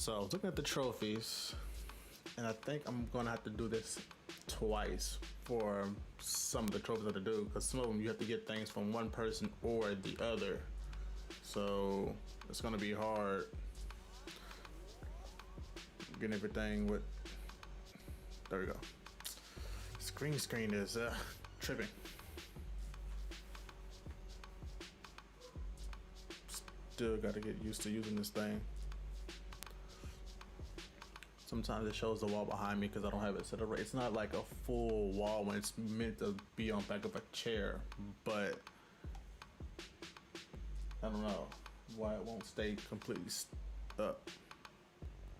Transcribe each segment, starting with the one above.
So I was looking at the trophies, and I think I'm gonna have to do this twice for some of the trophies that I do, because some of them you have to get things from one person or the other. So it's gonna be hard getting everything with. There we go. Screen is tripping. Still got to get used to using this thing. Sometimes it shows the wall behind me because I don't have it set up right. It's not like a full wall when it's meant to be on back of a chair, but I don't know why it won't stay completely up.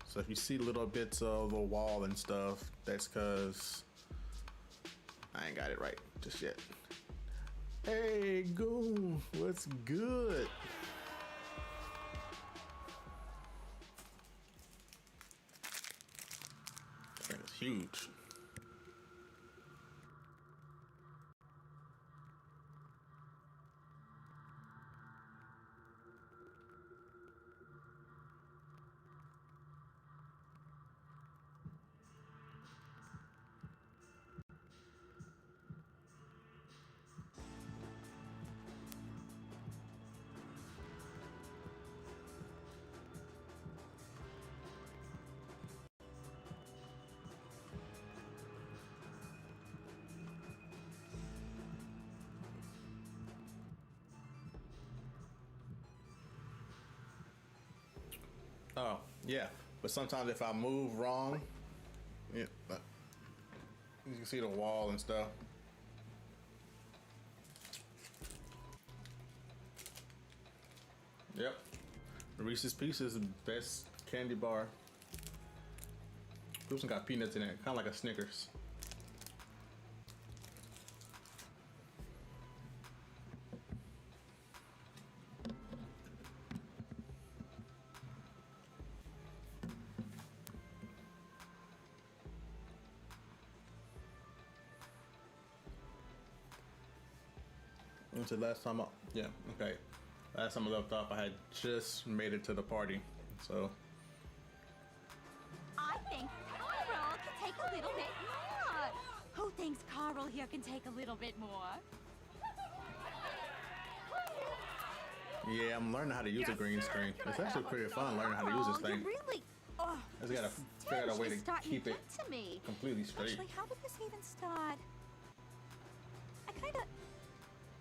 So if you see little bits of the wall and stuff, that's because I ain't got it right just yet. Hey, Goon, what's good? That is huge. Oh, yeah. But sometimes if I move wrong, yeah, you can see the wall and stuff. Yep. Reese's Pieces is the best candy bar. This one got peanuts in it, kind of like a Snickers. When's the last time okay. Last time I left off, I had just made it to the party, so. I think Carl can take a little bit more. Who thinks Carl here can take a little bit more? Yeah, I'm learning how to use a green screen. It's actually pretty fun learning how to use this thing. Really? Oh, I just gotta figure out a way to keep it completely straight. Actually, how did this even start?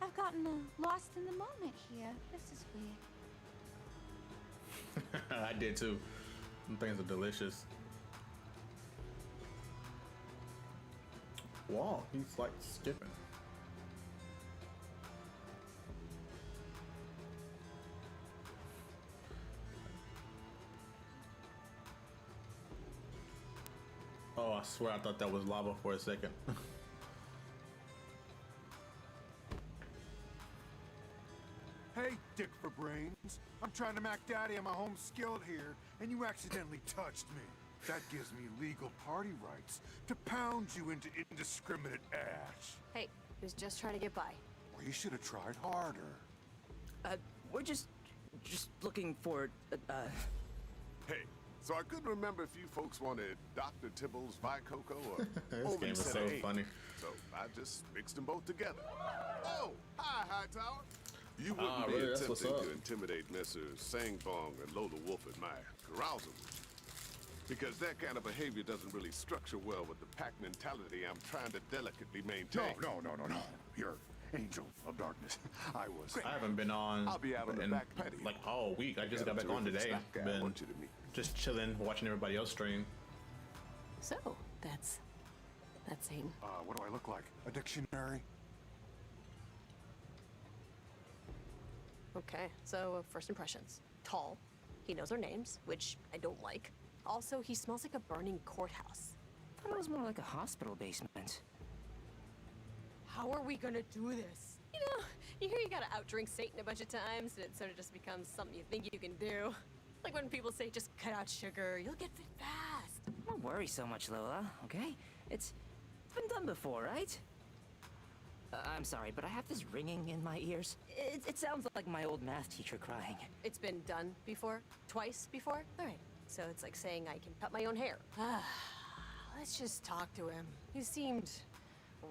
I've gotten lost in the moment here. This is weird. I did too. Them things are delicious. Wow, he's like skipping. Oh, I swear I thought that was lava for a second. Hey, Dick for brains. I'm trying to Mac Daddy on my home skillet here, and you accidentally touched me. That gives me legal party rights to pound you into indiscriminate ash. Hey, he was just trying to get by. Well, you should have tried harder. We're just looking for, Hey, so I couldn't remember if you folks wanted Dr. Tibble's Vicoco or This game is so funny. So I just mixed them both together. Oh, hi, Hightower. You wouldn't be really? That's what's attempting up. to intimidate Messrs. Sangbong and Lola Wolf at my carousal. Because that kind of behavior doesn't really structure well with the pack mentality I'm trying to delicately maintain. No. You're Angel of Darkness. I haven't been on I'll be out on the back patio. like all week. I just got back on today. I Been want you to meet. just chilling, watching everybody else stream. So, that's Satan. what do I look like? A dictionary? Okay, so first impressions. Tall. He knows our names, which I don't like. Also, he smells like a burning courthouse. I thought it was more like a hospital basement. How are we gonna do this? You know, you hear you gotta outdrink Satan a bunch of times, and it sort of just becomes something you think you can do. Like when people say, just cut out sugar, you'll get fit fast. Don't worry so much, Lola, okay? It's been done before, right? I'm sorry, but I have this ringing in my ears. It sounds like my old math teacher crying. It's been done before? Twice before? All right, So it's like saying I can cut my own hair. Let's just talk to him. He seemed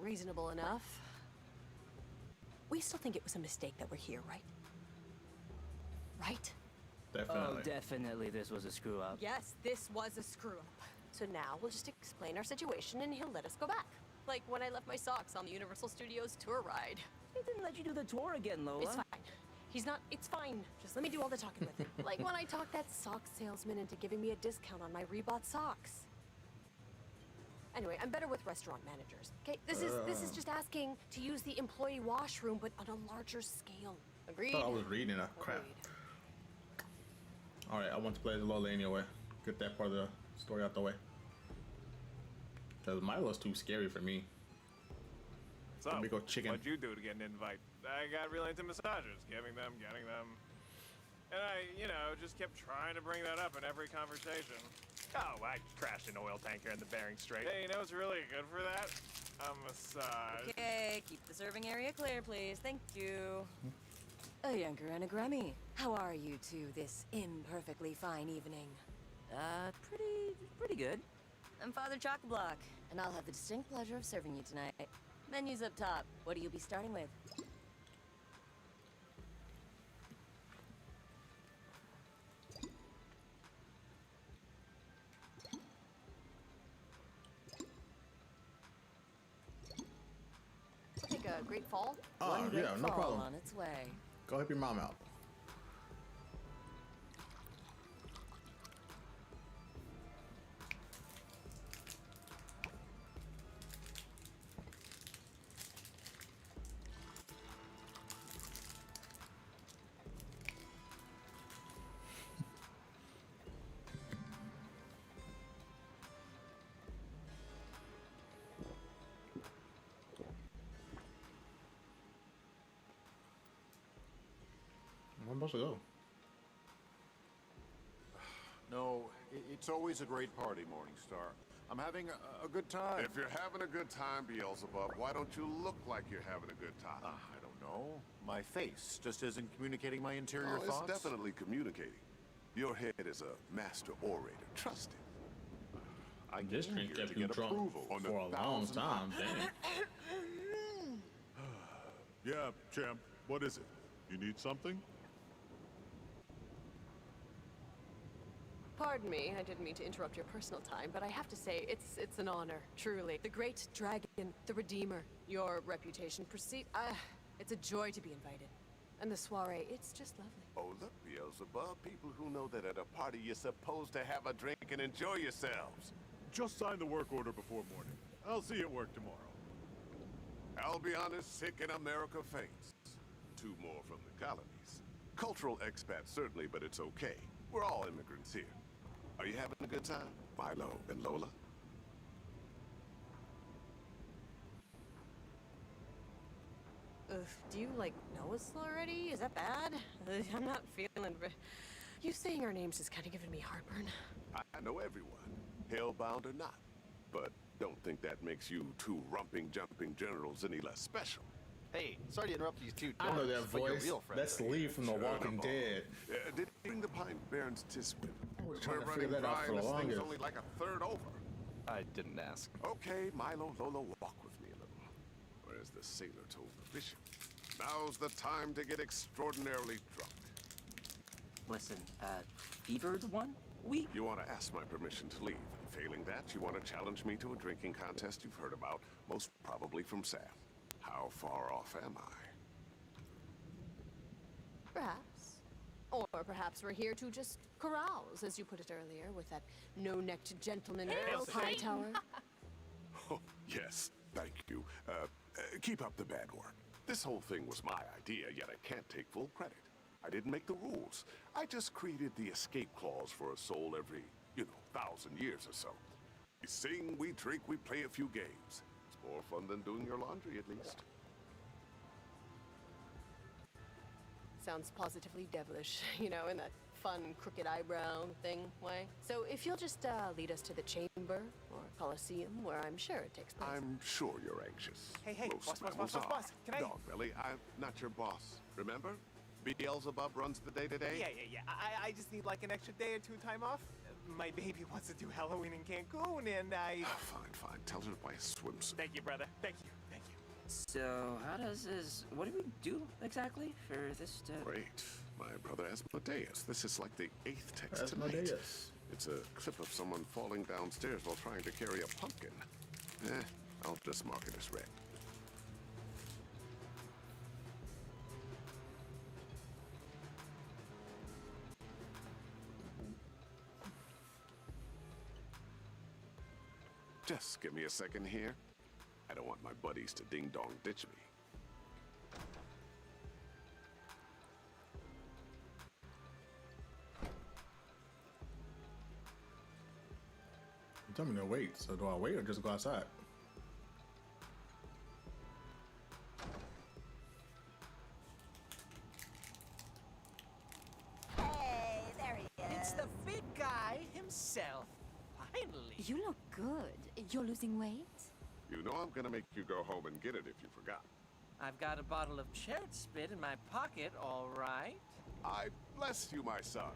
reasonable enough. We still think it was a mistake that we're here, right? Right? Definitely. Oh, definitely this was a screw up. Yes, this was a screw up. So now we'll just explain our situation and he'll let us go back. Like when I left my socks on the Universal Studios tour ride. He didn't let you do the tour again, Lola. It's fine. He's not, it's fine. Just let me do all the talking with him. Like when I talked that sock salesman into giving me a discount on my rebought socks. Anyway, I'm better with restaurant managers. Okay, this is just asking to use the employee washroom, but on a larger scale. Agreed? I thought I was reading a crap. Agreed. Alright, I want to play as Lola anyway. Get that part of the story out the way. Because Milo's too scary for me. So, Let me go chicken. what'd you do to get an invite? I got really into massages, getting them. And I, you know, just kept trying to bring that up in every conversation. Oh, I crashed an oil tanker in the Bering Strait. Hey, you know what's really good for that? A massage. Okay, keep the serving area clear, please. Thank you. Younger and a Grammy. How are you two this imperfectly fine evening? Pretty good. I'm Father Chock-a-Block, and I'll have the distinct pleasure of serving you tonight. Menu's up top. What do you be starting with? I'll take a great fall. Oh, One great yeah, no fall problem. on its way. Go help your mom out. Where am I supposed to go? No, it's always a great party, Morningstar. I'm having a good time. If you're having a good time, Beelzebub, why don't you look like you're having a good time? I don't know. My face just isn't communicating my interior Oh, thoughts. it's definitely communicating. Your head is a master orator. Trust it. I This came drink here kept to you get drunk approval on for a long 1,000 time. Damn. Yeah, champ. What is it? You need something? Pardon me, I didn't mean to interrupt your personal time, but I have to say, it's an honor, truly. The great dragon, the Redeemer, your reputation precede... it's a joy to be invited. And the soiree, it's just lovely. Oh, look, Beelzebub, people who know that at a party you're supposed to have a drink and enjoy yourselves. Just sign the work order before morning. I'll see you at work tomorrow. I'll be honest, sick in America faints. 2 more from the colonies. Cultural expats, certainly, but it's okay. We're all immigrants here. Are you having a good time, Milo and Lola? Do you, like, know us already? Is that bad? I'm not feeling... You saying our names is kind of giving me heartburn. I know everyone, hellbound or not. But don't think that makes you 2 rumping, jumping generals any less special. Hey, sorry to interrupt you two. I know that but your voice. real friends That's are here. Lee from The Walking Dead. Did he bring the pint Baron's Tiswin? I was We're trying to running figure that out dry for and the this thing's longest. only like a third over. I didn't ask. Okay, Milo, Lola, walk with me a little. Or as the sailor told the bishop, now's the time to get extraordinarily drunk. Listen, fevered one? We... You want to ask my permission to leave. Failing that, you want to challenge me to a drinking contest you've heard about, most probably from Sam. How far off am I? Perhaps. Or perhaps we're here to just carouse, as you put it earlier, with that no-necked gentleman Hightower. Oh, yes, thank you. Keep up the bad work. This whole thing was my idea, yet I can't take full credit. I didn't make the rules. I just created the escape clause for a soul every, 1,000 years or so. We sing, we drink, we play a few games. It's more fun than doing your laundry, at least. Sounds positively devilish, in that fun, crooked eyebrow thing way. So if you'll just lead us to the chamber or Colosseum, where I'm sure it takes place. I'm sure you're anxious. Hey, Most boss, mammals are. can I... Dogbelly, I'm not your boss, remember? Beelzebub runs the day-to-day? Yeah. I just need like an extra day or 2 time off. my baby wants to do Halloween in Cancun, and I... Fine, fine. Tell her to buy a swimsuit. Thank you, brother. Thank you. Thank you. So, how does this... What do we do, exactly, for this to... Great. My brother Asmodeus. This is like the 8th text tonight. Asmodeus. It's a clip of someone falling downstairs while trying to carry a pumpkin. I'll just mark it as read. Just give me a second here. I don't want my buddies to ding-dong ditch me. You told me to wait, so do I wait or just go outside? Hey, there he is. It's the big guy himself. Finally. You look good. You're losing weight? You know I'm gonna make you go home and get it if you forgot. I've got a bottle of cherry spit in my pocket, all right. I bless you, my son.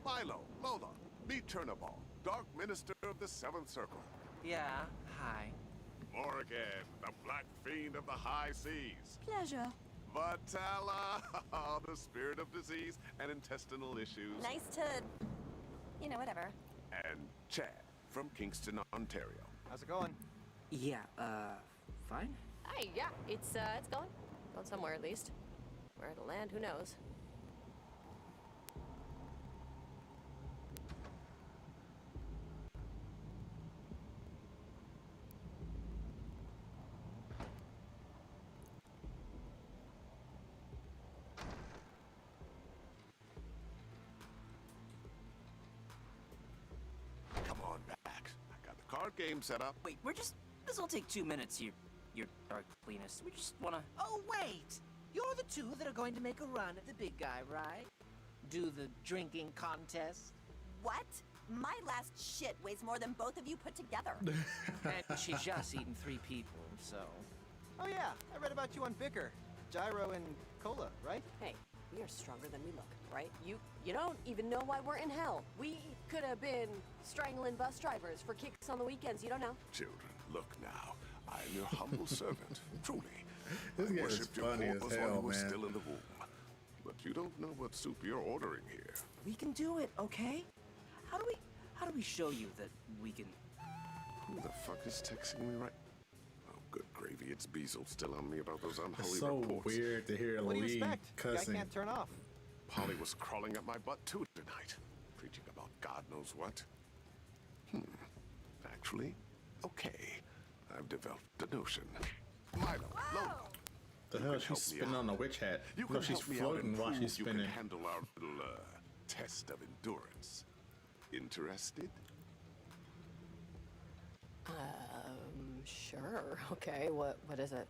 Milo, Lola, meet Turnaball, Dark Minister of the Seventh Circle. Yeah, hi. Morrigan, the Black Fiend of the High Seas. Pleasure. Vatala, the spirit of disease and intestinal issues. Nice to, you know, whatever. And Chad from Kingston, Ontario. How's it going? Yeah, fine? Hi, yeah, it's going. Going somewhere at least. Where it'll land, who knows? Come on back. I got the card game set up. Wait, this'll take 2 minutes, your dark cleanest. We just wanna... Oh, wait! You're the two that are going to make a run at the big guy, right? Do the drinking contest? What? My last shit weighs more than both of you put together. And she's just eaten 3 people, so... Oh yeah, I read about you on Vicar. Gyro and Cola, right? Hey, we are stronger than we look, right? You don't even know why we're in hell. We could have been strangling bus drivers for kicks on the weekends, you don't know. Children, look now. I am your humble servant, truly. This I guy is worshipped your funny as corpus hell, while you were man. still in the womb. But you don't know what soup you're ordering here. We can do it, okay? How do we show you that we can... Who the fuck is texting me right? Oh, good gravy. It's Beazle still on me about those unholy It's so reports. weird to hear What do you Lee expect? Guy cussing. can't turn off. Polly was crawling up my butt too tonight, preaching about God knows what. Actually, okay. I've developed a notion. Milo, Lola. The hell, she's spinning on a witch hat. You No, can she's help me out floating and while prove she's you spinning. can handle our little test of endurance. Interested? Sure. Okay, what is it?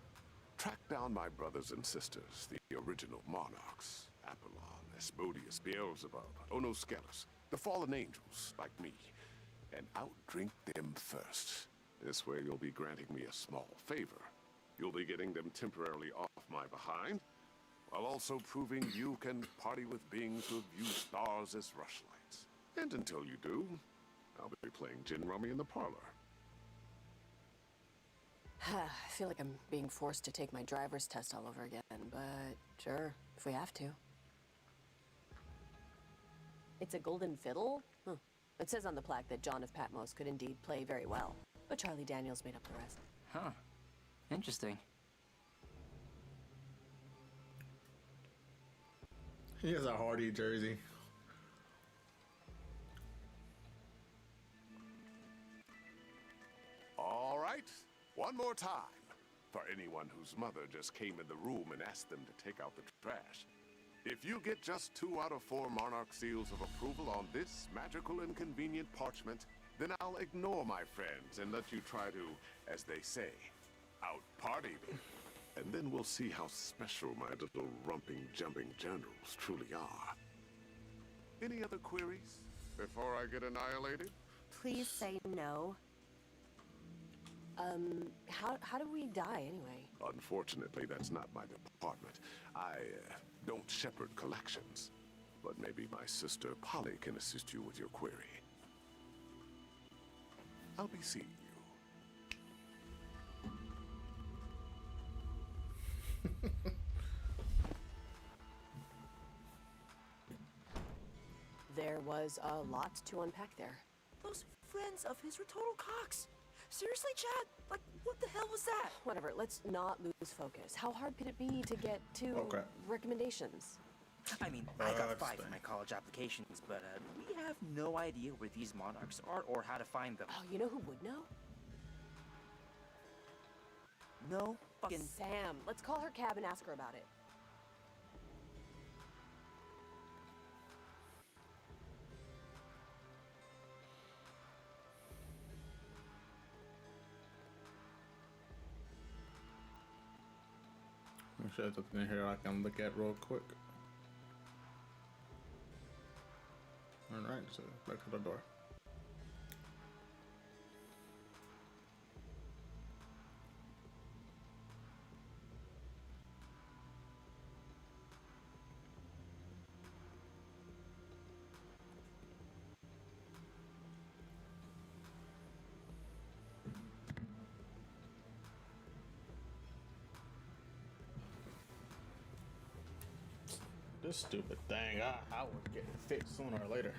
Track down my brothers and sisters, the original monarchs. Apollon, Asmodeus, Beelzebub, Onoskelus, the fallen angels, like me. And outdrink them first. This way you'll be granting me a small favor. You'll be getting them temporarily off my behind, while also proving you can party with beings who view stars as rushlights. And until you do, I'll be playing gin rummy in the parlor. I feel like I'm being forced to take my driver's test all over again, but sure, if we have to. It's a golden fiddle? Huh. It says on the plaque that John of Patmos could indeed play very well, but Charlie Daniels made up the rest. Huh. Interesting. He has a Hardy jersey. All right, one more time. For anyone whose mother just came in the room and asked them to take out the trash. If you get just 2 out of 4 Monarch seals of approval on this magical and convenient parchment, then I'll ignore my friends and let you try to, as they say, out-party me. And then we'll see how special my little rumping, jumping generals truly are. Any other queries before I get annihilated? Please say no. How do we die anyway? Unfortunately, that's not my department. I don't shepherd collections. But maybe my sister Polly can assist you with your query. I'll be seeing you. There was a lot to unpack there. Those friends of his were total cocks. Seriously, Chad? Like, what the hell was that? Whatever, let's not lose focus. How hard could it be to get to recommendations? I mean, I got 5 for my college applications, but we have no idea where these monarchs are or how to find them. Oh, you know who would know? No fucking... Sam. Let's call her cab and ask her about it. I'm sure there's something in here I can look at real quick. Alright, so back to the door. This stupid thing, I would get it fixed sooner or later.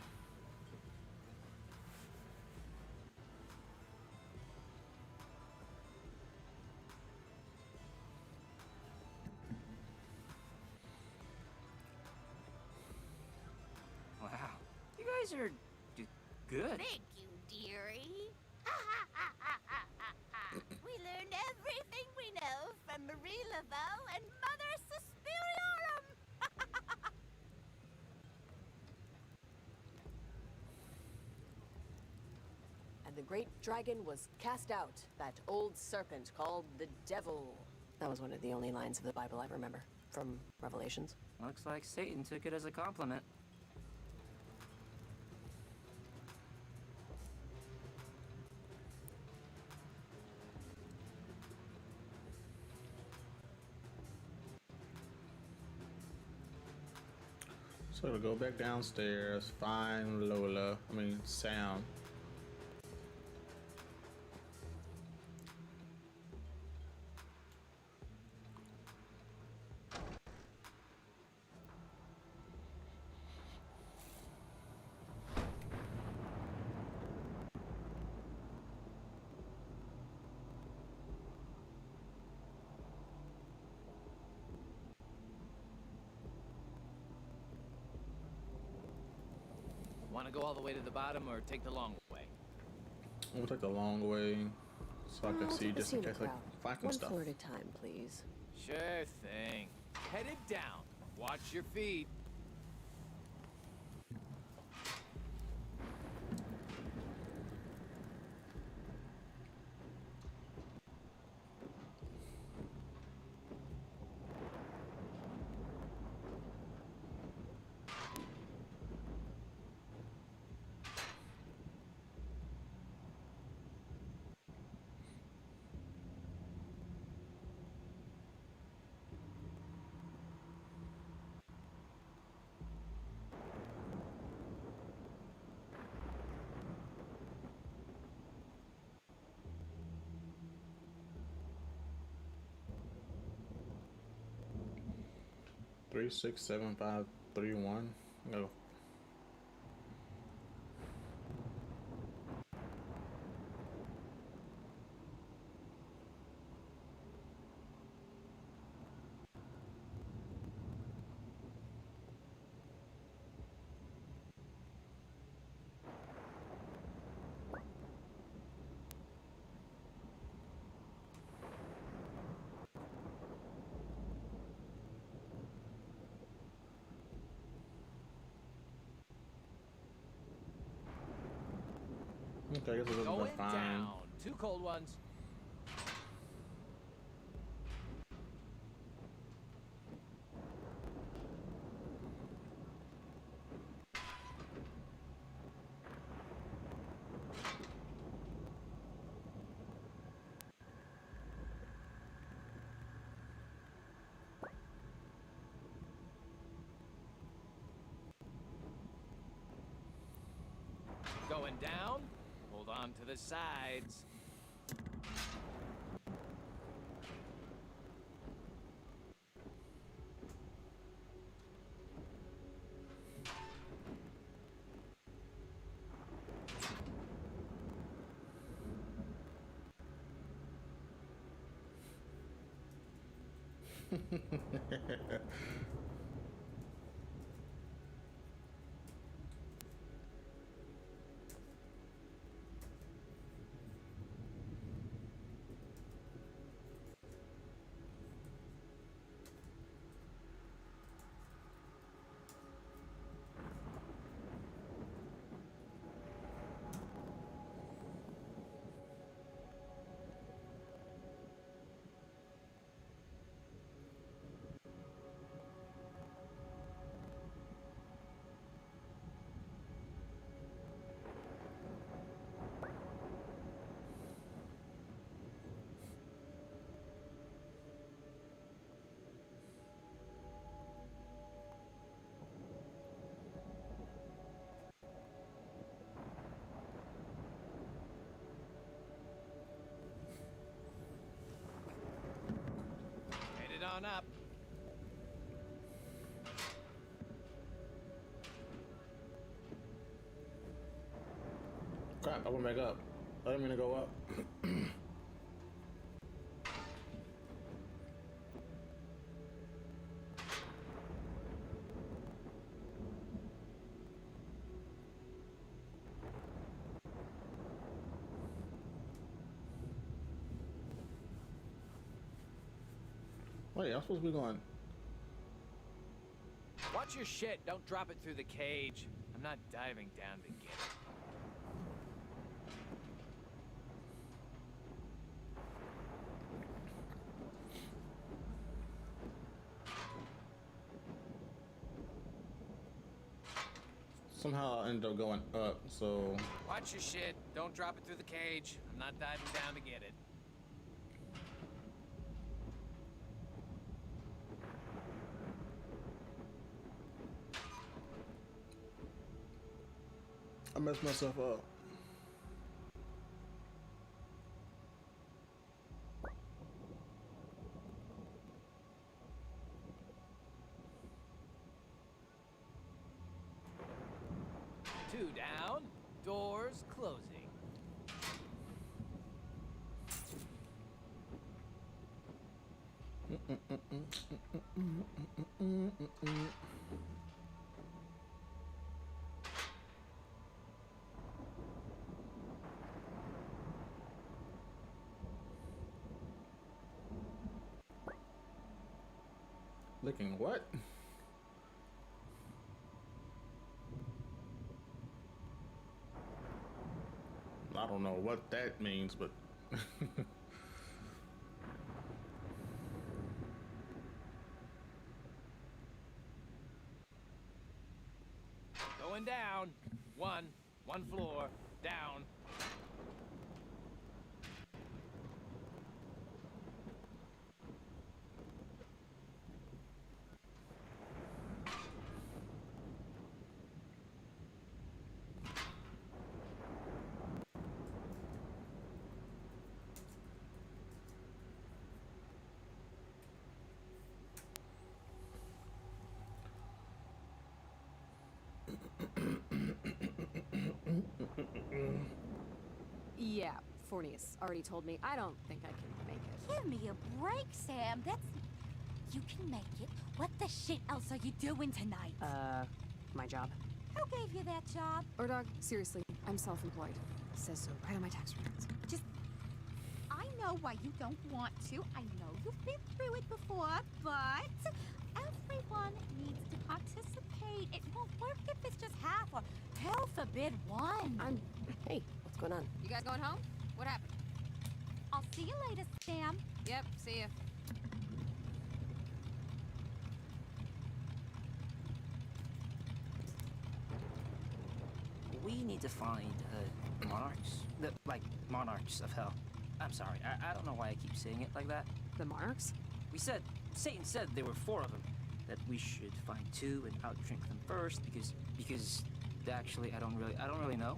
Wow. You guys are good. Thank you, dearie. We learned everything we know from Marie Laveau and Mother Suspiriorum. And the great dragon was cast out, that old serpent called the devil. That was one of the only lines of the Bible I remember from Revelations. Looks like Satan took it as a compliment. So to go back downstairs, find Sam. Want to go all the way to the bottom or take the long way? We'll take the long way so I can see just in case I find some One stuff. floor at a time, please. Sure thing. Headed down. Watch your feet. Three, 6, 7, 5, 3, 1. No. Okay, I guess this is Going fine. down. 2 cold ones. Going down. Hold Hold on to the sides. Head it on up. Crap, I went back up. I didn't mean to go up. Wait, I'm supposed to be going. Watch your shit. Don't drop it through the cage. I'm not diving down to get it. Somehow I ended up going up, so. Watch your shit. Don't drop it through the cage. I'm not diving down to get it. I messed myself up. Two down. Doors closing. Licking what? I don't know what that means, but Going down. One floor. Down. Yeah, Fornius already told me. I don't think I can make it. Give me a break, Sam. You can make it. What the shit else are you doing tonight? My job. Who gave you that job? Dog, seriously, I'm self-employed. Says so right on my tax returns. I know why you don't want to. I know you've been through it before, but everyone needs to participate. It won't work if it's just half, or hell forbid one. Hey, what's going on? You guys going home? What happened? I'll see you later, Sam. Yep, see ya. We need to find monarchs. Monarchs of hell. I'm sorry, I don't know why I keep saying it like that. The monarchs? Satan said there were 4 of them. That we should find 2 and outdrink them first because actually I don't really know.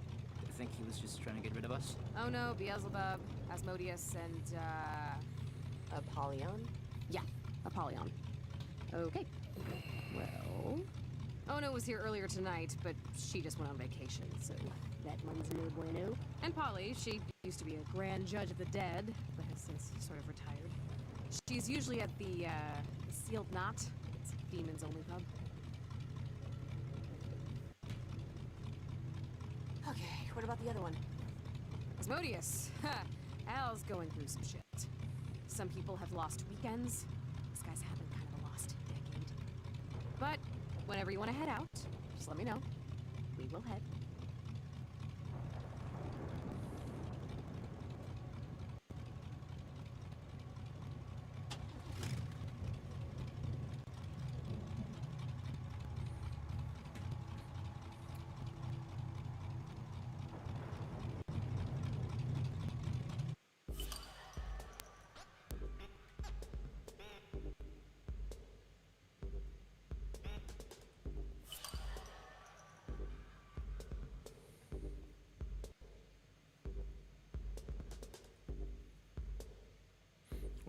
think he was just trying to get rid of us? Oh no, Beelzebub, Asmodeus, and, Apollyon? yeah, Apollyon. Okay. Well... Ono was here earlier tonight, but she just went on vacation, so that one's no bueno. And Polly, she used to be a grand judge of the dead, but has since sort of retired. She's usually at the Sealed Knot. It's Demon's only pub. Okay, what about the other one? Asmodeus. Ha! Al's going through some shit. Some people have lost weekends. This guy's having kind of a lost decade. But whenever you want to head out, just let me know. We will head.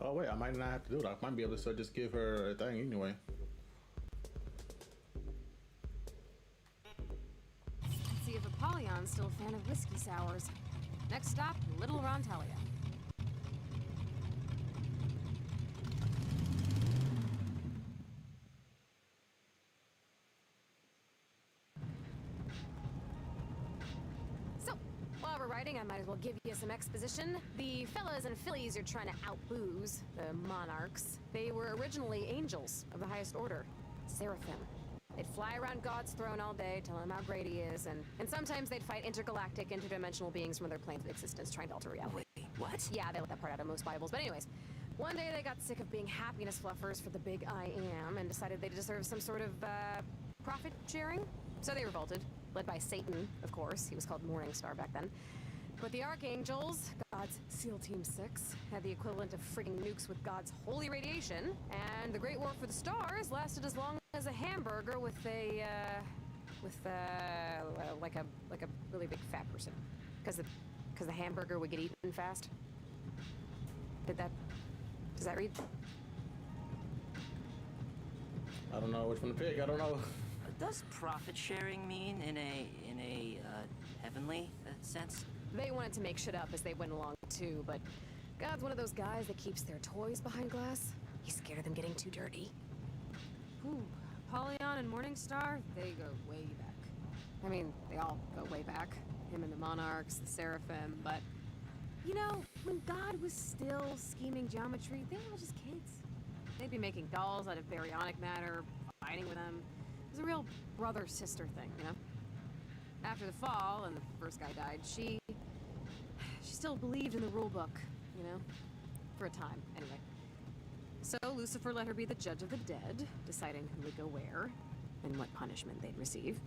Oh wait, I might not have to do it. I might be able to just give her a thing anyway. See if Apollyon's still a fan of whiskey sours. Next stop, Little Rontalia. So, while we're riding, I might as well give you some exposition. The fellas and fillies you're trying to out-booze, the monarchs, they were originally angels of the highest order, seraphim. They'd fly around God's throne all day, telling him how great he is, and sometimes they'd fight intergalactic, interdimensional beings from other planes of existence trying to alter reality. Wait, what? Yeah, they let that part out of most Bibles. But anyways, one day they got sick of being happiness fluffers for the big I am and decided they deserved some sort of, profit sharing. So they revolted, led by Satan, of course. He was called Morning Star back then. But the Archangels, God's SEAL Team 6, had the equivalent of frigging nukes with God's holy radiation, and the Great War for the Stars lasted as long as a hamburger with a, like a really big fat person. Because the hamburger would get eaten fast. Does that read? I don't know which one to pick. I don't know. Does profit sharing mean in a heavenly sense? They wanted to make shit up as they went along, too, but God's one of those guys that keeps their toys behind glass. He's scared of them getting too dirty. Ooh, Apollyon and Morningstar, they go way back. I mean, they all go way back. Him and the Monarchs, the Seraphim, but... You know, when God was still scheming geometry, they were all just kids. They'd be making dolls out of baryonic matter, fighting with them. It was a real brother-sister thing, you know? After the fall, and the first guy died, she still believed in the rule book, you know? For a time, anyway. So Lucifer let her be the judge of the dead, deciding who would go where, and what punishment they'd receive.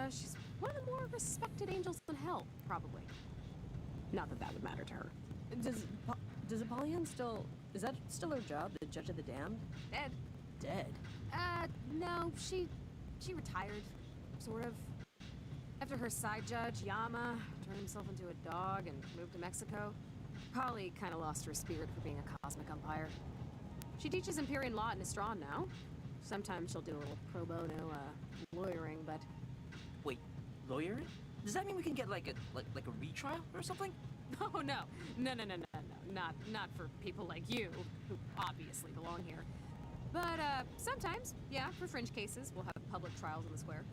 She's one of the more respected angels in hell, probably. Not that that would matter to her. Does Apollyon still... Is that still her job, the judge of the damned? Dead. Dead? No, she retired, sort of. After her side judge, Yama, turned himself into a dog and moved to Mexico, Polly kind of lost her spirit for being a cosmic umpire. She teaches Empyrean law at Nistron now. Sometimes she'll do a little pro bono, lawyering, but... Wait, lawyering? Does that mean we can get like a retrial or something? Oh, no. No. Not for people like you, who obviously belong here. But, sometimes, yeah, for fringe cases, we'll have public trials in the square.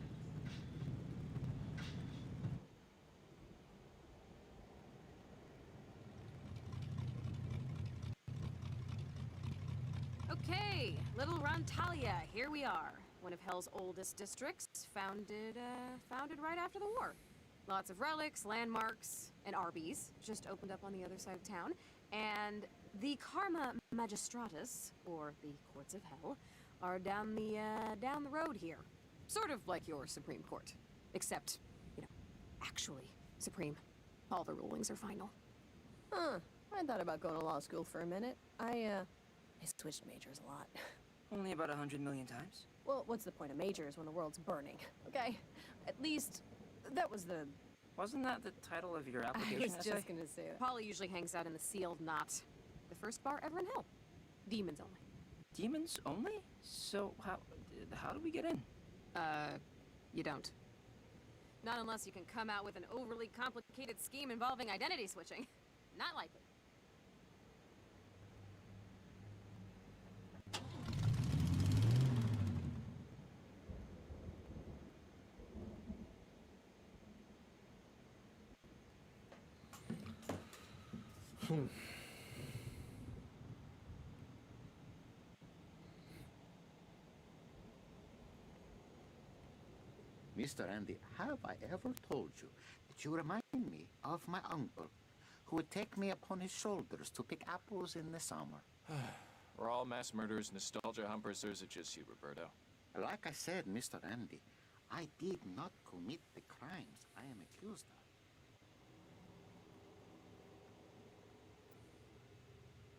Okay, Little Rontalia, here we are. One of Hell's oldest districts, founded right after the war. Lots of relics, landmarks, and Arby's just opened up on the other side of town. And the Karma Magistratus, or the Courts of Hell, are down the road here. Sort of like your Supreme Court. Except, actually supreme. All the rulings are final. Huh. I thought about going to law school for a minute. I switched majors a lot. Only about 100 million times? Well, what's the point of majors when the world's burning, okay? At least, that was the Wasn't that the title of your I application was essay? just gonna say that. Polly usually hangs out in the sealed knot. The first bar ever in hell. Demons only. Demons only? So how do we get in? You don't. Not unless you can come out with an overly complicated scheme involving identity switching. Not likely. Mr. Andy, have I ever told you that you remind me of my uncle, who would take me upon his shoulders to pick apples in the summer? We're all mass murderers, nostalgia humpers, or is it just you, Roberto? Like I said, Mr. Andy, I did not commit the crimes I am accused of.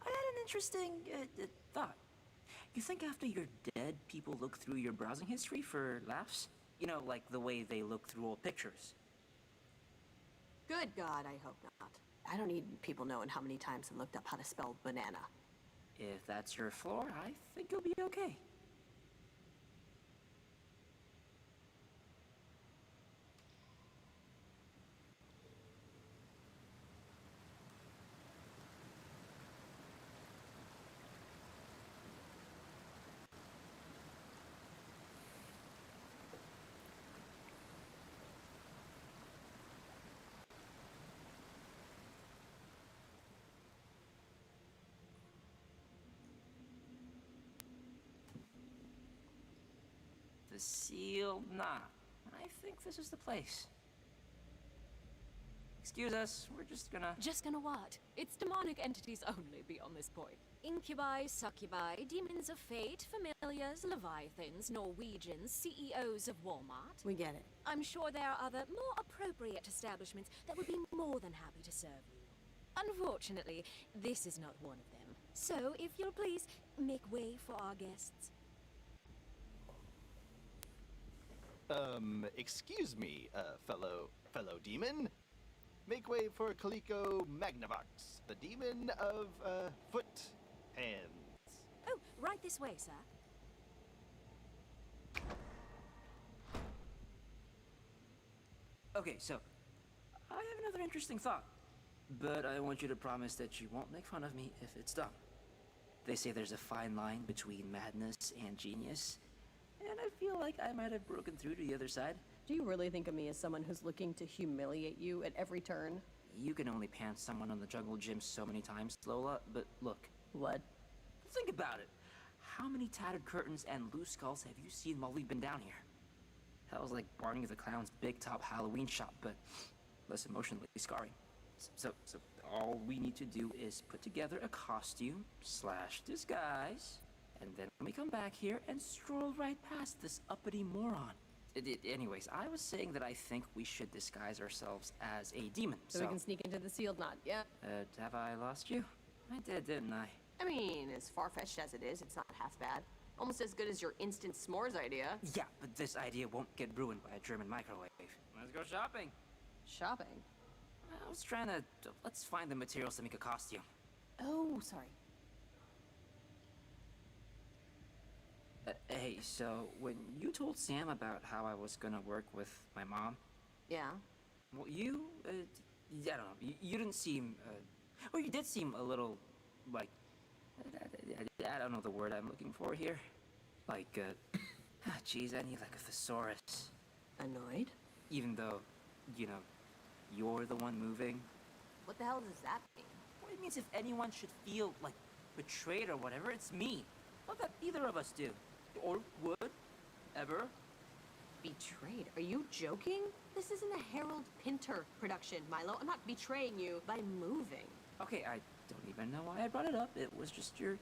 I had an interesting thought. You think after you're dead, people look through your browsing history for laughs? You know, like the way they look through old pictures. Good God, I hope not. I don't need people knowing how many times I looked up how to spell banana. If that's your floor, I think you'll be okay. The sealed knot. I think this is the place. Excuse us, we're just gonna... Just gonna what? It's demonic entities only beyond this point. Incubi, succubi, demons of fate, familiars, leviathans, Norwegians, CEOs of Walmart. We get it. I'm sure there are other, more appropriate establishments that would be more than happy to serve you. Unfortunately, this is not one of them. So, if you'll please, make way for our guests. Excuse me, fellow demon. Make way for Kaliko Magnavox, the demon of, foot hands. Oh, right this way, sir. Okay, so, I have another interesting thought. But I want you to promise that you won't make fun of me if it's dumb. They say there's a fine line between madness and genius. And I feel like I might have broken through to the other side. Do you really think of me as someone who's looking to humiliate you at every turn? You can only pants someone on the jungle gym so many times, Lola, but look. What? Think about it. How many tattered curtains and loose skulls have you seen while we've been down here? That was like Barney the Clown's big top Halloween shop, but less emotionally scarring. So all we need to do is put together a costume / disguise, and then we come back here and stroll right past this uppity moron. Anyways, I was saying that I think we should disguise ourselves as a demon, So we can sneak into the sealed knot, yeah? Have I lost you? I did, didn't I? I mean, as far-fetched as it is, it's not half bad. Almost as good as your instant s'mores idea. Yeah, but this idea won't get ruined by a German microwave. Let's go shopping. Shopping? I was trying to... Let's find the materials to make a costume. Oh, sorry. Hey, so when you told Sam about how I was gonna work with my mom... Yeah? Well, you, I don't know, you didn't seem, or you did seem a little, like, I don't know the word I'm looking for here. Like, geez, I need like a thesaurus. Annoyed? Even though, you know, you're the one moving. What the hell does that mean? Well, it means if anyone should feel, like, betrayed or whatever, it's me. Not that either of us do. Or would. Ever. Betrayed? Are you joking? This isn't a Harold Pinter production, Milo. I'm not betraying you by moving. Okay, I don't even know why I brought it up. It was just your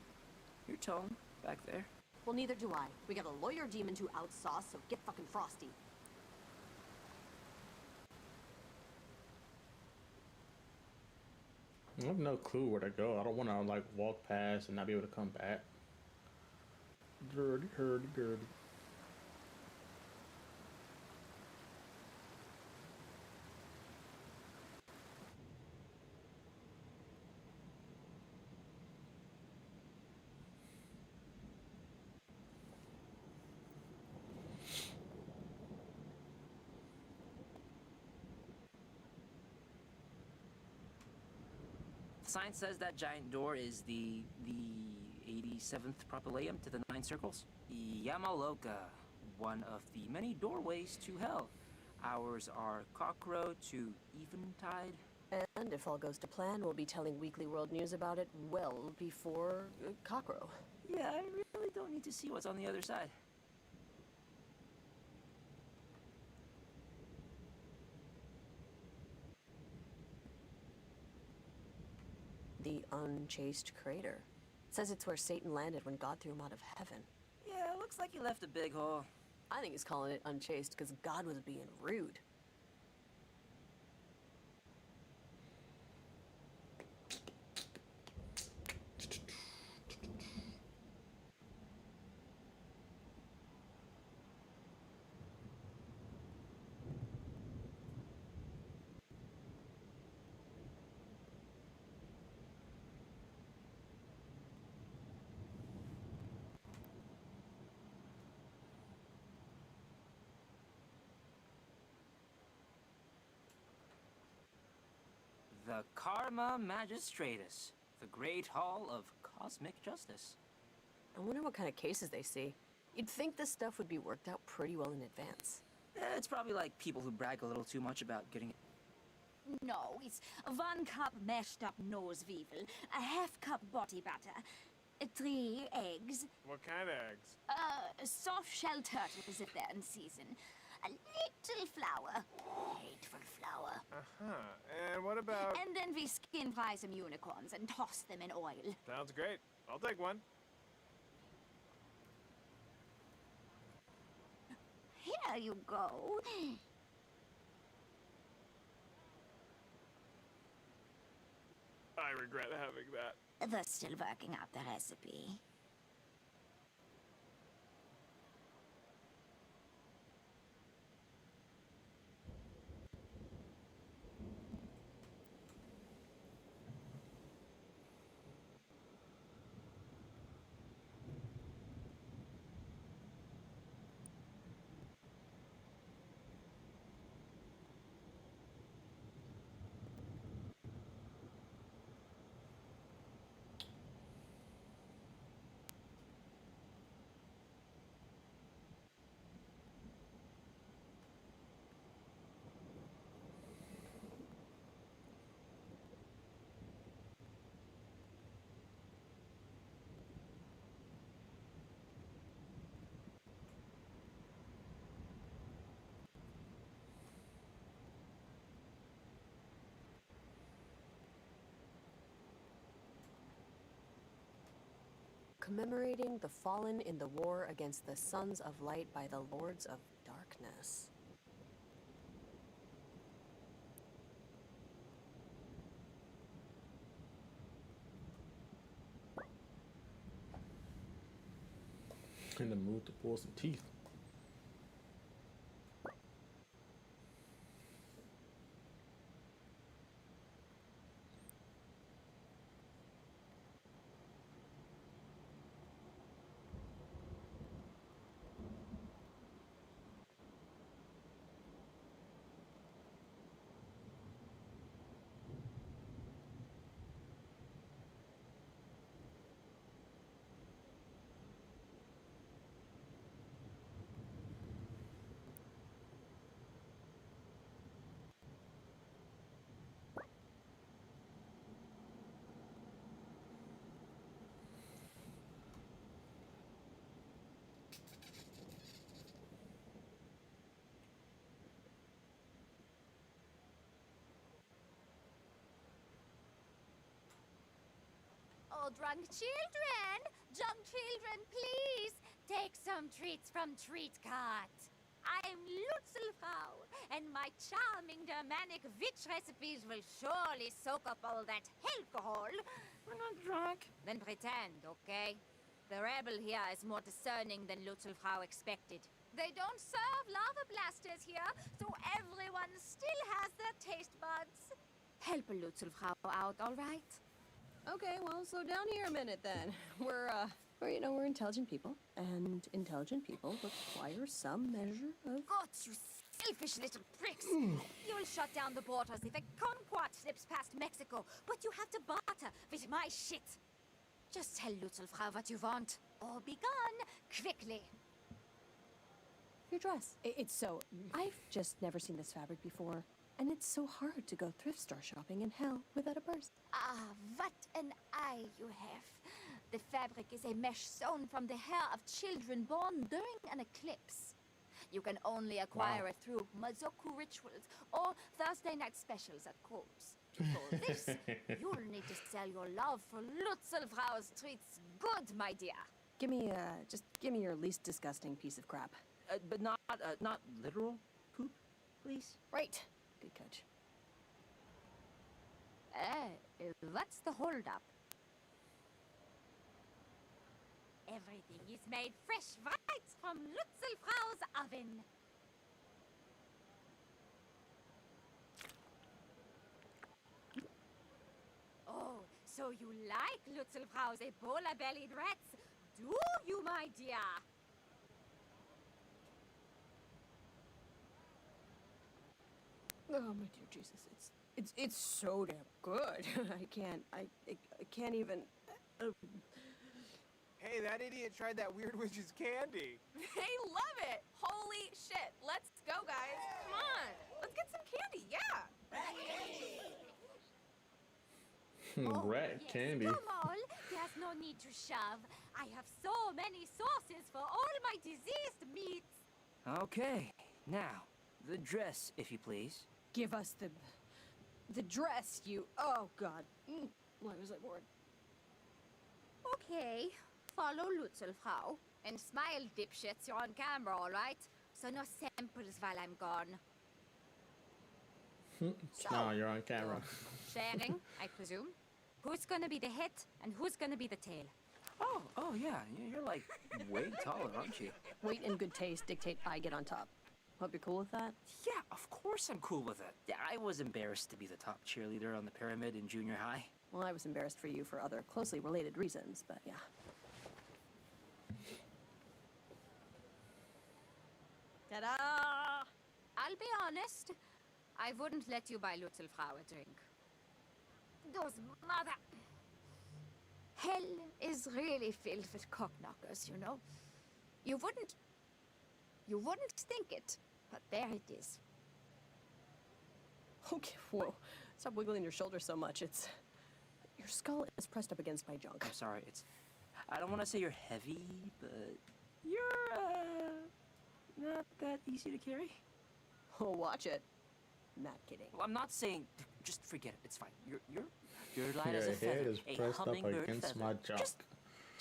tone back there. Well, neither do I. We got a lawyer demon to outsauce, so get fucking frosty. I have no clue where to go. I don't want to like walk past and not be able to come back. Dirty, dirty, dirty. sign says that giant door is the 87th propylaeum to the 9 circles. Yamaloka, one of the many doorways to hell. Ours are Cockrow to Eventide. And if all goes to plan, we'll be telling Weekly World News about it well before Cockrow. Yeah, I really don't need to see what's on the other side. The Unchased Crater. Says it's where Satan landed when God threw him out of heaven. Yeah, looks like he left a big hole. I think he's calling it unchaste because God was being rude. The Karma Magistratus, the Great Hall of Cosmic Justice. I wonder what kind of cases they see. You'd think this stuff would be worked out pretty well in advance. It's probably like people who brag a little too much about getting it. No, it's 1 cup mashed up nose weevil, a half cup body butter, 3 eggs, What kind of eggs? soft shell turtles if they're in season, a little flour, hateful flour. Uh-huh. And what about... And then we skin fry some unicorns and toss them in oil. Sounds great. I'll take one. Here you go. I regret having that. They're still working out the recipe. Commemorating the fallen in the war against the Sons of Light by the Lords of Darkness. In the mood to pull some teeth. Oh, drunk children! Drunk children, please! Take some treats from Treat Cart. I'm Lutzelfrau, and my charming Germanic witch recipes will surely soak up all that alcohol. We're not drunk. Then pretend, okay? The rebel here is more discerning than Lutzelfrau expected. They don't serve lava blasters here, so everyone still has their taste buds. Help Lutzelfrau out, all right? Okay, well, slow down here a minute then. We're intelligent people, and intelligent people require some measure of... Got you Selfish little pricks! You'll shut down the borders if a kumquat slips past Mexico, but you have to barter with my shit. Just tell Lutzelfrau what you want, or be gone quickly. Your dress. It's so... I've just never seen this fabric before. And it's so hard to go thrift store shopping in hell without a purse. Ah, what an eye you have. The fabric is a mesh sewn from the hair of children born during an eclipse. You can only acquire it through Mazoku rituals or Thursday night specials at Kohl's. For this, you'll need to sell your love for Lutzelfrau's treats good, my dear. Give me, just give me your least disgusting piece of crap. But not literal poop, please? Right. Good catch. What's the holdup? Everything is made fresh right from Lutzelfrau's oven. Oh, so you like Lutzelfrau's Ebola-bellied rats, do you, my dear? Oh my dear Jesus, it's so damn good. I can't even. Hey, that idiot tried that weird witch's candy. They love it! Holy shit! Let's go, guys! Come on! Let's get some candy, yeah! Rat candy. Come on, there's no need to shove. I have so many sauces for all my diseased meats. Okay, now, the dress, if you please. Give us the dress, you. Oh God. Why was I bored? Okay, follow Lutzelfrau. And smile, dipshits, you're on camera, all right? So no samples while I'm gone. No, you're on camera. Sharing, I presume. Who's gonna be the head and who's gonna be the tail? Oh yeah, you're like way taller, aren't you? Weight and good taste dictate I get on top. Hope you're cool with that? Yeah, of course I'm cool with it. Yeah, I was embarrassed to be the top cheerleader on the pyramid in junior high. Well, I was embarrassed for you for other closely related reasons, but yeah. Ta-da! I'll be honest. I wouldn't let you buy Lutzelfrau a drink. Those mother... Hell is really filled with cockknockers, you know. You wouldn't think it, but there it is. Okay, whoa. Stop wiggling your shoulder so much. Your skull is pressed up against my junk. I'm sorry, I don't want to say you're heavy, but you're, not that easy to carry. Oh, watch it. Not kidding. Well, I'm not saying, just forget it, it's fine. You're light as a Your feather, head is a pressed up hummingbird against feather. my junk. Just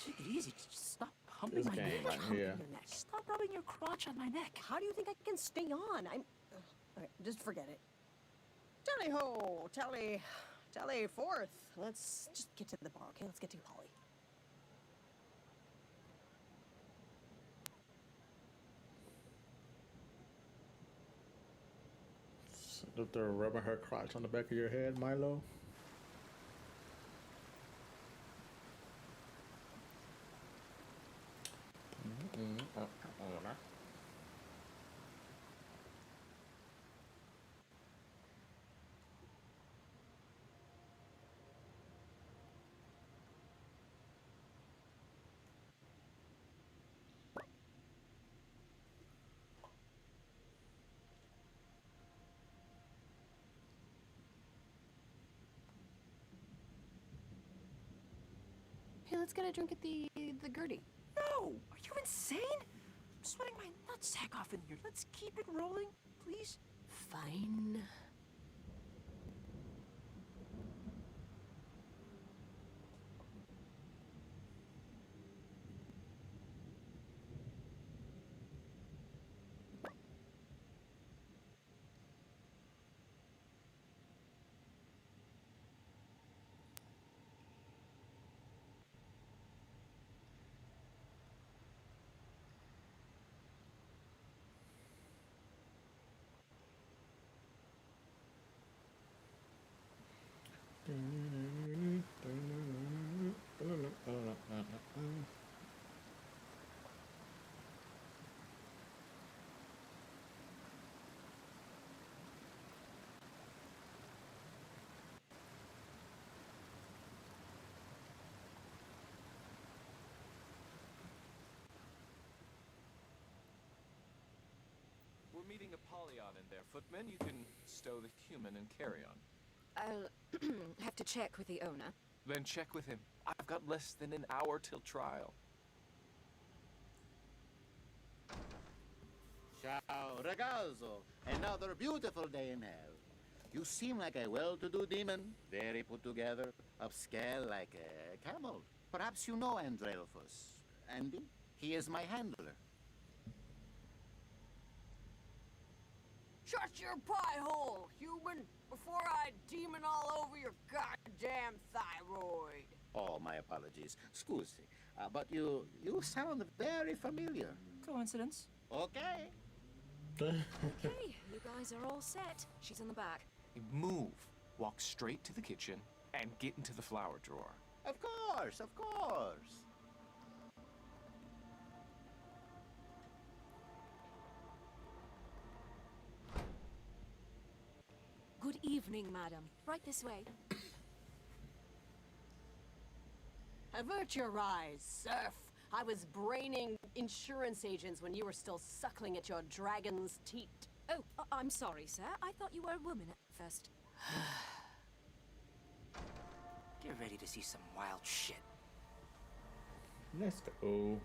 take it easy, just stop humping This my game neck. right here. Stop rubbing your crotch on my neck. How do you think I can stay on? Okay, just forget it. Tally ho! Tally forth. Let's just get to the bar, okay? Let's get to Polly. If they're rubbing her crotch on the back of your head, Milo. Hey, let's get a drink at the Gertie. No! Are you insane? I'm sweating my nutsack off in here. Let's keep it rolling, please. Fine. meeting Apollyon in there, footman. You can stow the human and carry on. I'll have to check with the owner. Then check with him. I've got less than an hour till trial. Ciao, ragazzo. Another beautiful day in hell. You seem like a well-to-do demon, very put together, upscale like a camel. Perhaps you know Andrelphus. Andy? He is my handler. Shut your pie hole, human, before I demon all over your goddamn thyroid. Oh, my apologies. Scusi. But you sound very familiar. Coincidence? Okay. Okay, you guys are all set. She's in the back. Move. Walk straight to the kitchen and get into the flower drawer. Of course, of course. Good evening, madam. Right this way. Avert your eyes, serf. I was braining insurance agents when you were still suckling at your dragon's teat. Oh, I'm sorry, sir. I thought you were a woman at first. Get ready to see some wild shit. Let's go.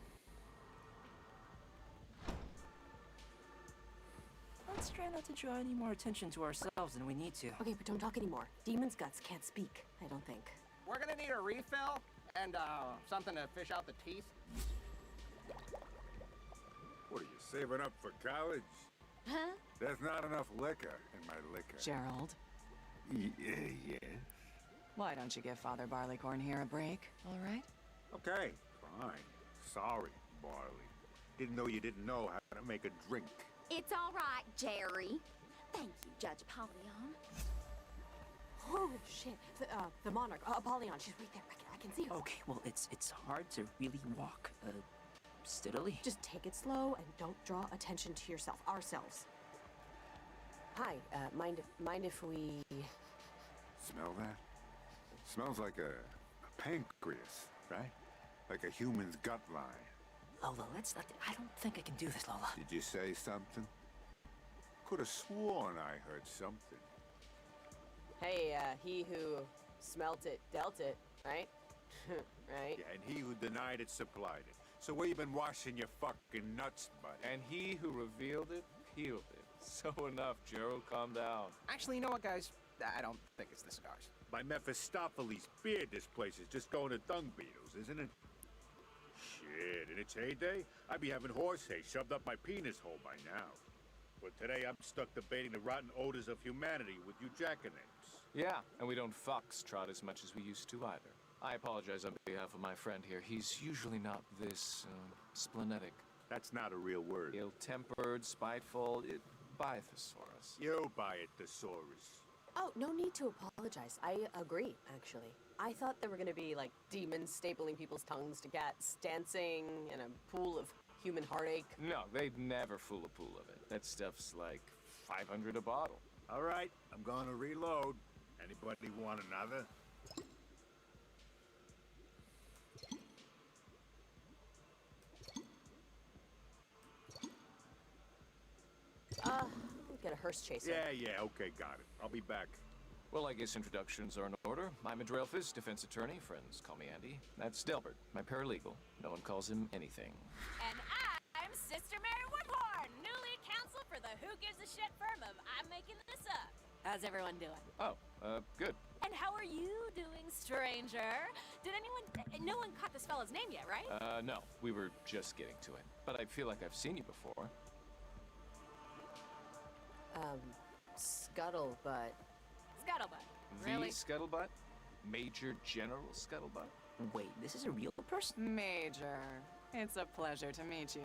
Let's try not to draw any more attention to ourselves than we need to. Okay, but don't talk anymore. Demon's guts can't speak, I don't think. We're gonna need a refill and something to fish out the teeth. What are you saving up for college? Huh? There's not enough liquor in my liquor. Gerald, Yes. why don't you give Father Barleycorn here a break, all right? Okay, fine. Sorry, Barley. Didn't know you didn't know how to make a drink. It's all right, Jerry. Thank you, Judge Apollyon. Oh, shit. The monarch, Apollyon, she's right there. I can see her. Okay, well, it's hard to really walk, steadily. Just take it slow and don't draw attention to yourself. Ourselves. Hi, mind if we... Smell that? Smells like a pancreas, right? Like a human's gut line. Lola, I don't think I can do this, Lola. Did you say something? Could have sworn I heard something. Hey, he who smelt it, dealt it, right? Right? Yeah, and he who denied it supplied it. So where you been washing your fucking nuts, buddy? And he who revealed it, peeled it. So enough, Gerald, calm down. Actually, you know what, guys? I don't think it's the cigars. By Mephistopheles' beard, this place is just going to dung beetles, isn't it? Shit, in its heyday, I'd be having horse hay shoved up my penis hole by now. But today, I'm stuck debating the rotten odors of humanity with you jackanapes. Yeah, and we don't foxtrot as much as we used to either. I apologize on behalf of my friend here. He's usually not this, splenetic. That's not a real word. Ill-tempered, spiteful, Bythosaurus. You buy it, thesaurus. Oh, no need to apologize. I agree, actually. I thought there were gonna be, like, demons stapling people's tongues to cats, dancing in a pool of human heartache. No, they'd never fool a pool of it. That stuff's like 500 a bottle. All right, I'm gonna reload. Anybody want another? Get a hearse chaser. Yeah, okay, got it. I'll be back. Well, I guess introductions are in order. I'm Andrelphus, defense attorney. Friends call me Andy. That's Delbert, my paralegal. No one calls him anything. And I'm Sister Mary Woodhorn, newly counsel for the Who Gives a Shit firm of I'm Making This Up. How's everyone doing? Oh, good. And how are you doing, stranger? Did no one caught this fella's name yet, right? No. We were just getting to it. But I feel like I've seen you before. Scuttlebutt. Scuttlebutt. The Really? Scuttlebutt? Major General Scuttlebutt? Wait, this is a real person? Major, it's a pleasure to meet you.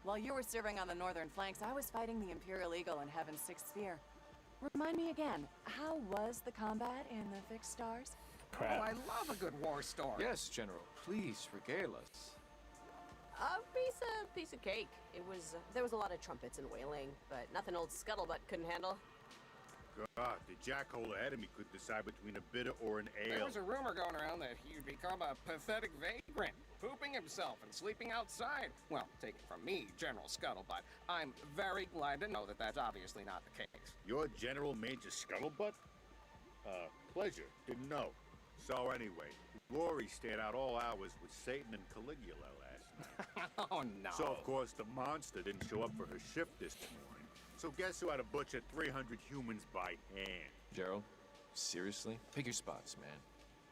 While you were serving on the northern flanks, I was fighting the Imperial Eagle in Heaven's Sixth Sphere. Remind me again, how was the combat in the Fixed Stars? Crap. Oh, I love a good war story. Yes, General. Please regale us. A piece of cake. It was, there was a lot of trumpets and wailing, but nothing old Scuttlebutt couldn't handle. God, the jackhole ahead of me could decide between a bitter or an ale. There was a rumor going around that he'd become a pathetic vagrant, pooping himself and sleeping outside. Well, take it from me, General Scuttlebutt. I'm very glad to know that that's obviously not the case. You're General Major Scuttlebutt? Pleasure. Didn't know. So anyway, Rory stayed out all hours with Satan and Caligula last night. Oh, no. So, of course, the monster didn't show up for her shift this morning. So guess who had to butcher 300 humans by hand? Gerald, seriously? Pick your spots, man.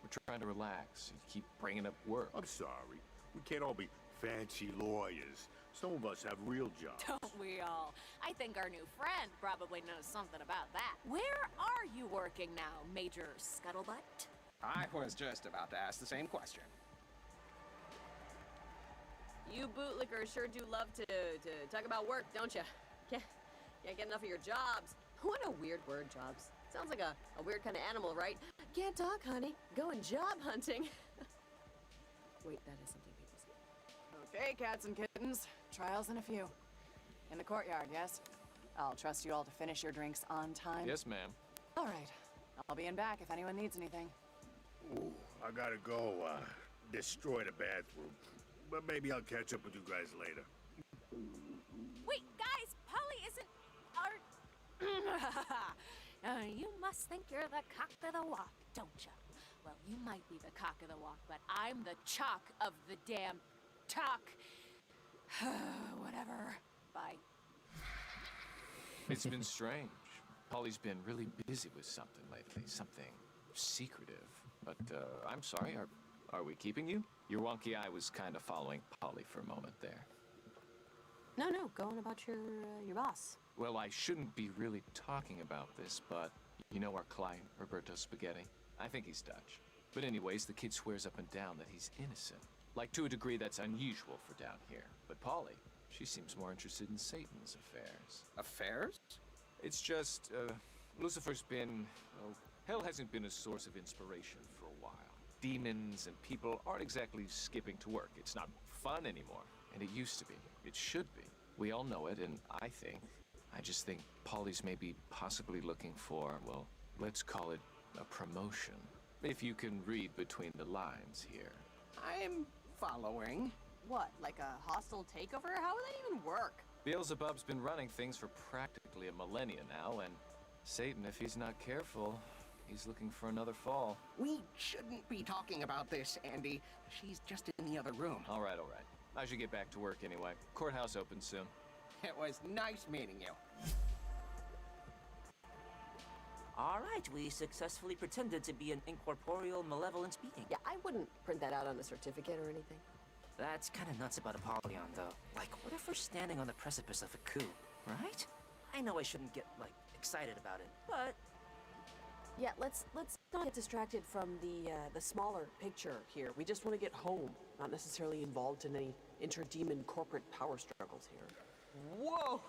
We're trying to relax. You keep bringing up work. I'm sorry. We can't all be fancy lawyers. Some of us have real jobs. Don't we all? I think our new friend probably knows something about that. Where are you working now, Major Scuttlebutt? I was just about to ask the same question. You bootlickers sure do love to talk about work, don't you? Can't get enough of your jobs. What a weird word, jobs. Sounds like a weird kind of animal, right? Can't talk, honey. Going job hunting. Wait, that is something people say. Okay, cats and kittens. Trials in a few. In the courtyard, yes? I'll trust you all to finish your drinks on time. Yes, ma'am. All right. I'll be in back if anyone needs anything. Ooh, I gotta go, destroy the bathroom. But maybe I'll catch up with you guys later. Wait, guys, Polly isn't our... You must think you're the cock of the walk, don't you? Well, you might be the cock of the walk, but I'm the chalk of the damn talk. Whatever. Bye. It's been strange. Polly's been really busy with something lately, something secretive. But, I'm sorry, are we keeping you? Your wonky eye was kind of following Polly for a moment there. No, go on about your boss. Well, I shouldn't be really talking about this, but you know our client, Roberto Spaghetti? I think he's Dutch. But anyways, the kid swears up and down that he's innocent. Like, to a degree that's unusual for down here. But Polly, she seems more interested in Satan's affairs. Affairs? It's just, Lucifer's been, well, hell hasn't been a source of inspiration for a while. Demons and people aren't exactly skipping to work. It's not fun anymore. And it used to be. It should be. We all know it, and I just think Polly's maybe possibly looking for, well, let's call it a promotion. If you can read between the lines here. I'm following. What, like a hostile takeover? How would that even work? Beelzebub's been running things for practically a millennia now, and Satan, if he's not careful, he's looking for another fall. We shouldn't be talking about this, Andy. She's just in the other room. All right. I should get back to work anyway. Courthouse opens soon. It was nice meeting you. All right, we successfully pretended to be an incorporeal malevolence being. Yeah, I wouldn't print that out on a certificate or anything. That's kind of nuts about Apollyon, though. Like, what if we're standing on the precipice of a coup, right? I know I shouldn't get, like, excited about it, but... Yeah, let's not get distracted from the smaller picture here. We just want to get home, not necessarily involved in any interdemon corporate power struggles here. Whoa,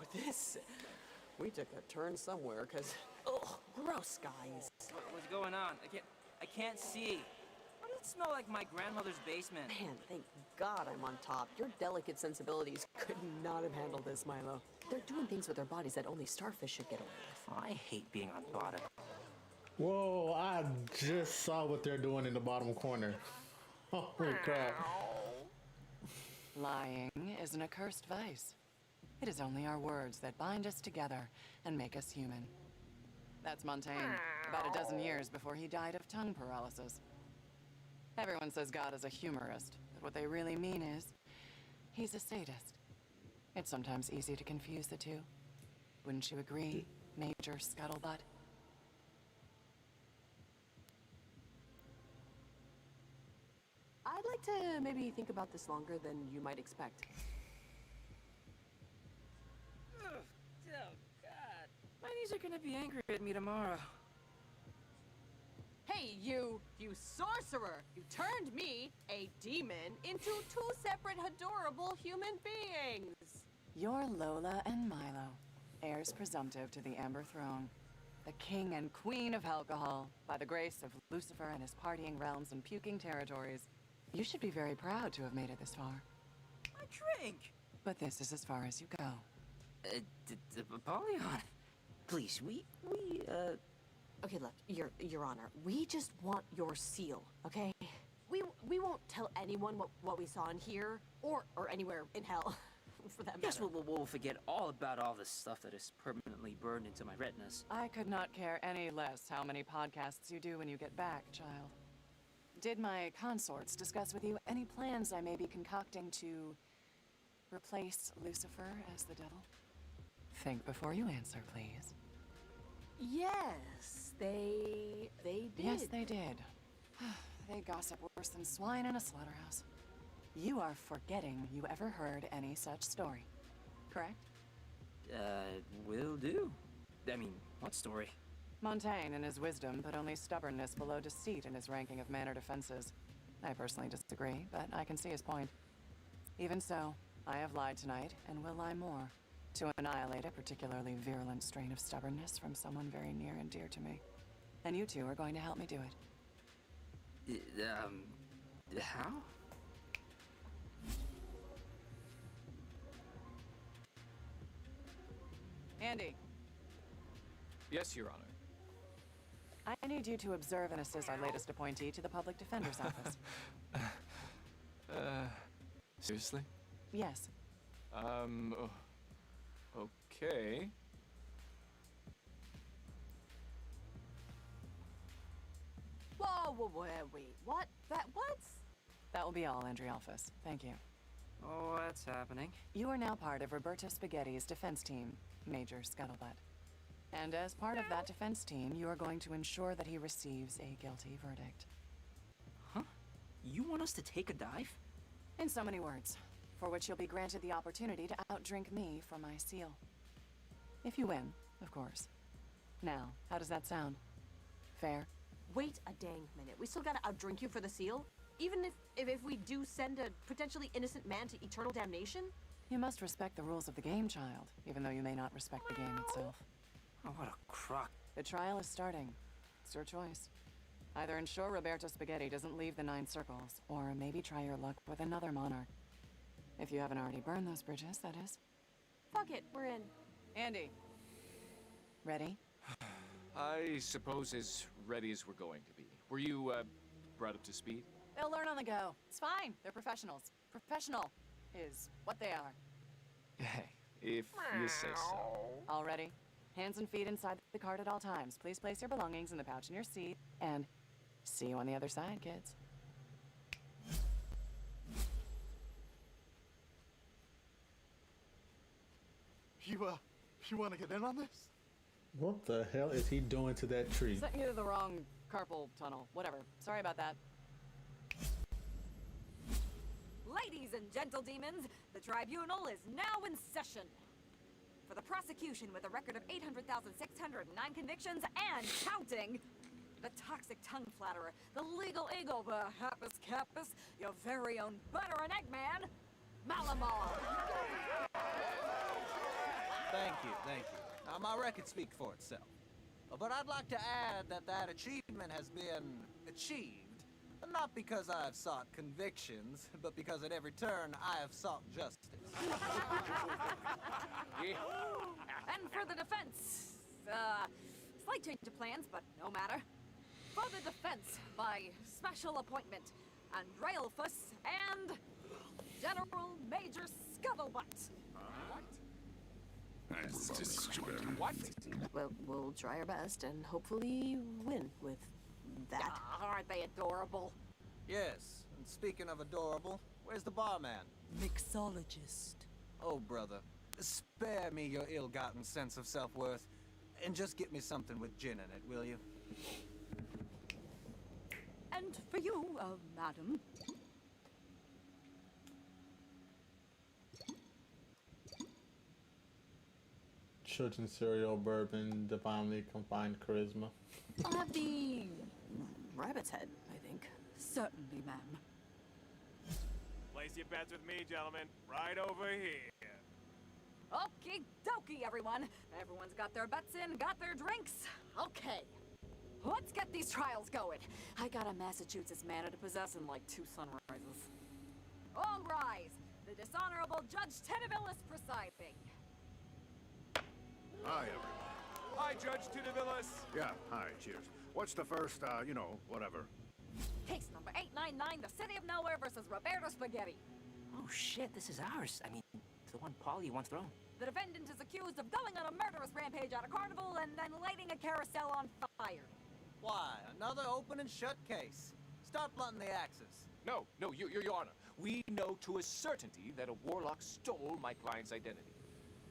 we took a turn somewhere, cause gross, guys. What's going on? I can't see. Why does it smell like my grandmother's basement? Man, thank God I'm on top. Your delicate sensibilities could not have handled this, Milo. They're doing things with their bodies that only starfish should get away with. I hate being on bottom. Whoa, I just saw what they're doing in the bottom corner. Holy crap. Lying is an accursed vice. It is only our words that bind us together and make us human. That's Montaigne, about a dozen years before he died of tongue paralysis. Everyone says God is a humorist, but what they really mean is, he's a sadist. It's sometimes easy to confuse the two. Wouldn't you agree, Major Scuttlebutt? I'd like to maybe think about this longer than you might expect. Oh, God. My knees are gonna be angry at me tomorrow. Hey, you sorcerer! You turned me, a demon, into two separate adorable human beings! You're Lola and Milo, heirs presumptive to the Amber Throne. The king and queen of alcohol, by the grace of Lucifer and his partying realms and puking territories. You should be very proud to have made it this far. A drink! But this is as far as you go. Apollyon, Please, Okay, look, Your Honor, we just want your seal, okay? We won't tell anyone what we saw in here, or anywhere in hell, for that matter. Yes, we'll forget all about all this stuff that is permanently burned into my retinas. I could not care any less how many podcasts you do when you get back, child. Did my consorts discuss with you any plans I may be concocting to replace Lucifer as the devil? Think before you answer, please. Yes, they did. Yes, they did. They gossip worse than swine in a slaughterhouse. You are forgetting you ever heard any such story, correct? Will do. I mean, what story? Montaigne, in his wisdom, put only stubbornness below deceit in his ranking of mannered offenses. I personally disagree, but I can see his point. Even so, I have lied tonight, and will lie more, to annihilate a particularly virulent strain of stubbornness from someone very near and dear to me. And you two are going to help me do it. How? Andy. Yes, Your Honor. I need you to observe and assist our latest appointee to the Public Defender's Office. Seriously? Yes. Okay. Whoa, wait, what? What? That will be all, Andrialphus. Thank you. Oh, what's happening? You are now part of Roberto Spaghetti's defense team, Major Scuttlebutt. And as part of that defense team, you are going to ensure that he receives a guilty verdict. Huh? You want us to take a dive? In so many words, for which you'll be granted the opportunity to outdrink me for my seal. If you win, of course. Now, how does that sound? Fair? Wait a dang minute. We still gotta outdrink you for the seal? Even if we do send a potentially innocent man to eternal damnation? You must respect the rules of the game, child, even though you may not respect the game itself. Oh, what a crock. The trial is starting. It's your choice. Either ensure Roberto Spaghetti doesn't leave the 9 circles, or maybe try your luck with another monarch. If you haven't already burned those bridges, that is. Fuck it, we're in. Andy. Ready? I suppose as ready as we're going to be. Were you, brought up to speed? They'll learn on the go. It's fine. They're professionals. Professional is what they are. Hey, if you say so. All ready? Hands and feet inside the cart at all times. Please place your belongings in the pouch in your seat. And see you on the other side, kids. You want to get in on this? What the hell is he doing to that tree? Sent you to the wrong carpal tunnel. Whatever. Sorry about that. Ladies and gentle demons, the tribunal is now in session. For the prosecution with a record of 800,609 convictions and counting, the toxic tongue flatterer, the legal eagle, the happus capus, your very own butter and eggman, Malamar. Thank you. Now, my record speaks for itself. But I'd like to add that achievement has been achieved, not because I have sought convictions, but because at every turn I have sought justice. And for the defense, slight change of plans, but no matter. For the defense, by special appointment, Andrealphus and General Major Scuttlebutt. What? Well, we'll try our best and hopefully win with that. Aren't they adorable? Yes, and speaking of adorable, where's the barman? Mixologist. Oh, brother, spare me your ill-gotten sense of self-worth, and just get me something with gin in it, will you? And for you, madam. Children's cereal, bourbon, divinely confined charisma. I'll have the rabbit's head, I think. Certainly, ma'am. Place your bets with me, gentlemen. Right over here. Okie dokie, everyone. Everyone's got their bets in, got their drinks. Okay. Let's get these trials going. I got a Massachusetts manna to possess in like 2 sunrises. All rise. The dishonorable Judge Teneville is presiding. Hi, everyone. Hi, Judge Tudavillas. Yeah, hi, cheers. What's the first, whatever? Case number 899, the City of Nowhere versus Roberto Spaghetti. Oh shit, this is ours. I mean, the one Polly once thrown. The defendant is accused of going on a murderous rampage at a carnival and then lighting a carousel on fire. Why, another open and shut case. Start blunting the axes. No, Your Honor. We know to a certainty that a warlock stole my client's identity,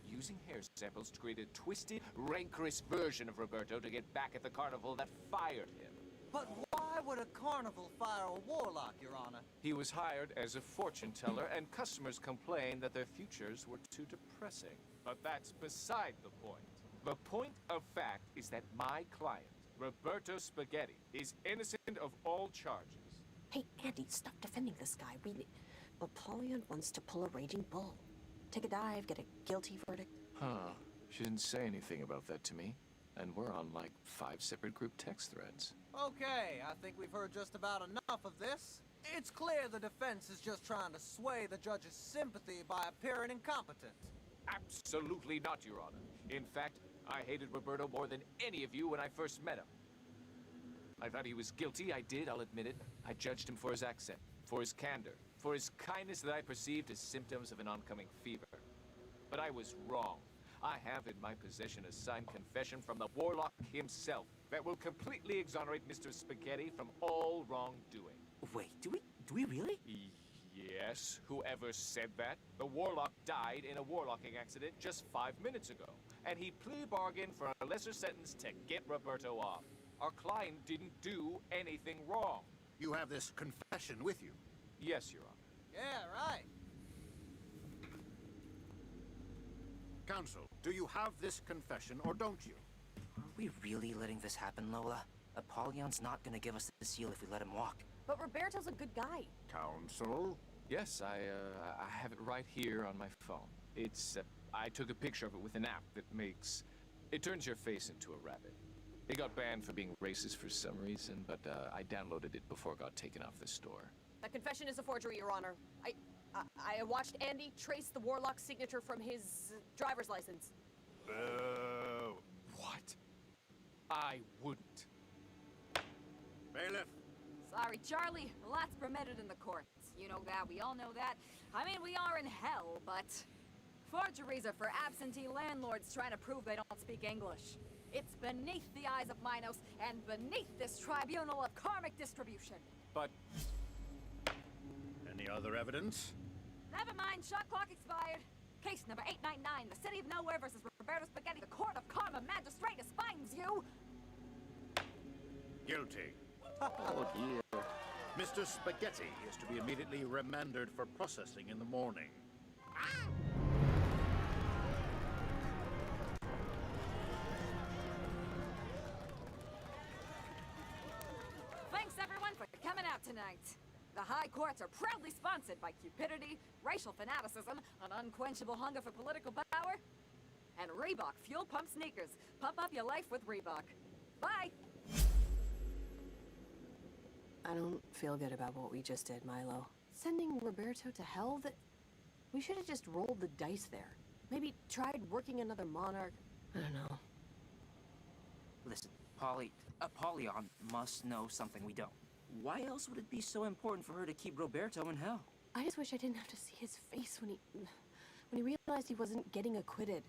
using hair samples to create a twisted, rancorous version of Roberto to get back at the carnival that fired him. But why would a carnival fire a warlock, Your Honor? He was hired as a fortune teller, and customers complained that their futures were too depressing. But that's beside the point. The point of fact is that my client, Roberto Spaghetti, is innocent of all charges. Hey, Andy, stop defending this guy. Apollyon wants to pull a raging bull. Take a dive, get a guilty verdict. Huh. She didn't say anything about that to me. And we're on, like, 5 separate group text threads. Okay, I think we've heard just about enough of this. It's clear the defense is just trying to sway the judge's sympathy by appearing incompetent. Absolutely not, Your Honor. In fact, I hated Roberto more than any of you when I first met him. I thought he was guilty, I did, I'll admit it. I judged him for his accent, for his candor, for his kindness that I perceived as symptoms of an oncoming fever. But I was wrong. I have in my possession a signed confession from the warlock himself that will completely exonerate Mr. Spaghetti from all wrongdoing. Wait, do we really? Yes, whoever said that. The warlock died in a warlocking accident just 5 minutes ago, and he plea bargained for a lesser sentence to get Roberto off. Our client didn't do anything wrong. You have this confession with you? Yes, Your Honor. Yeah, right. Counsel, do you have this confession or don't you? Are we really letting this happen, Lola? Apollon's not gonna give us the seal if we let him walk. But Roberto's a good guy. Counsel? Yes, I have it right here on my phone. It's, I took a picture of it with an app that makes... It turns your face into a rabbit. It got banned for being racist for some reason, but I downloaded it before it got taken off the store. That confession is a forgery, Your Honor. I watched Andy trace the warlock signature from his driver's license. What? I wouldn't. Bailiff. Sorry, Charlie. A lot's permitted in the courts. You know that. We all know that. I mean, we are in hell, but... Forgeries are for absentee landlords trying to prove they don't speak English. It's beneath the eyes of Minos and beneath this tribunal of karmic distribution. But... Any other evidence? Never mind, shot clock expired. Case number 899, the City of Nowhere versus Roberto Spaghetti. The Court of Karma Magistratus finds you... Guilty. Oh, dear. Mr. Spaghetti is to be immediately remanded for processing in the morning. Thanks, everyone, for coming out tonight. The high courts are proudly sponsored by cupidity, racial fanaticism, an unquenchable hunger for political power, and Reebok Fuel Pump Sneakers. Pump up your life with Reebok. Bye! I don't feel good about what we just did, Milo. Sending Roberto to hell? We should have just rolled the dice there. Maybe tried working another monarch. I don't know. Listen, Apollyon must know something we don't. Why else would it be so important for her to keep Roberto in hell? I just wish I didn't have to see his face when he realized he wasn't getting acquitted.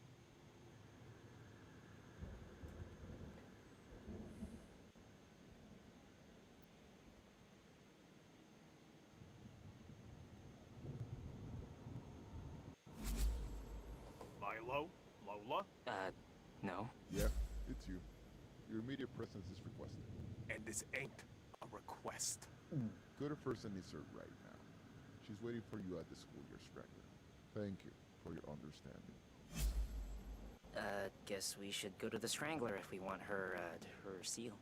Milo? Lola? No. Yeah, it's you. Your immediate presence is requested. And this ain't a request. Go to First and Insert right now. She's waiting for you at the schoolyard strangler. Thank you for your understanding. Guess we should go to the Strangler if we want her seal.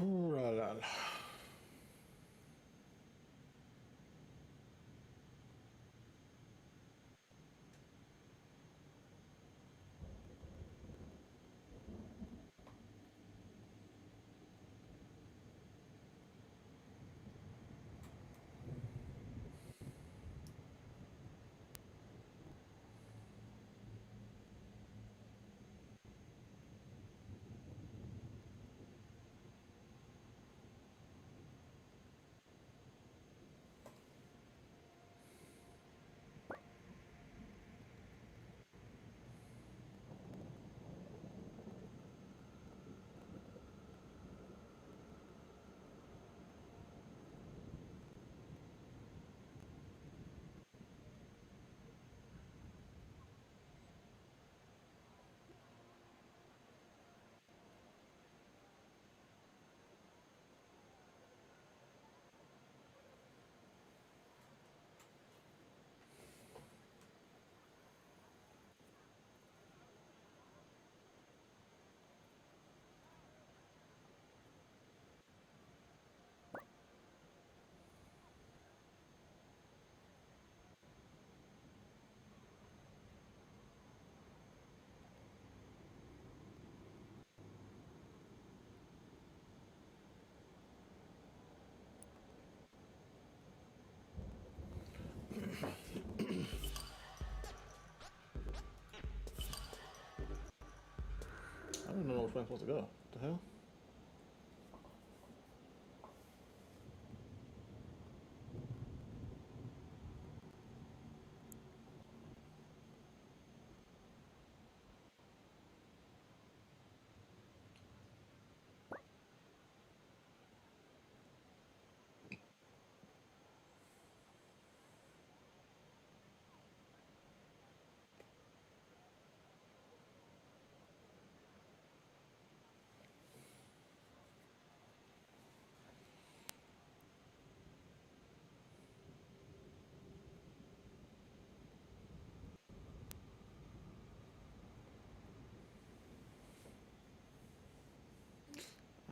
Ooh la la. I don't know which way I'm supposed to go. What the hell?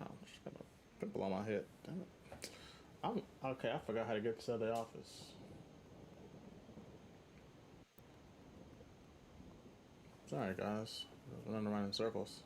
Oh, just got a pimple on my head. Damn it. I'm okay. I forgot how to get to the office. Sorry, guys. Running around in circles.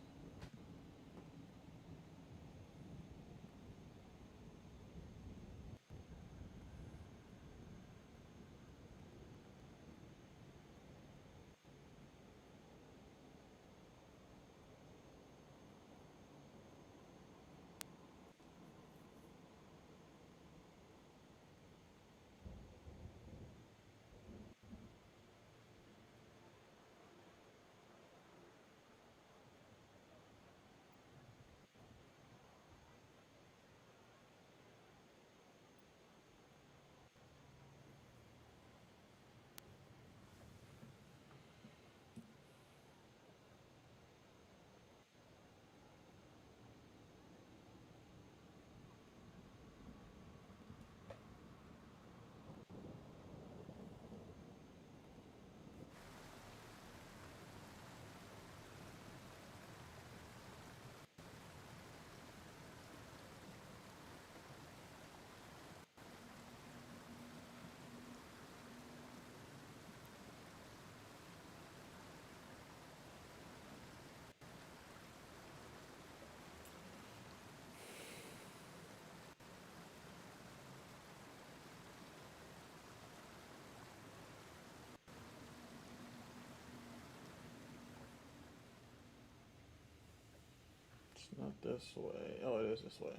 It's not this way. Oh, it is this way.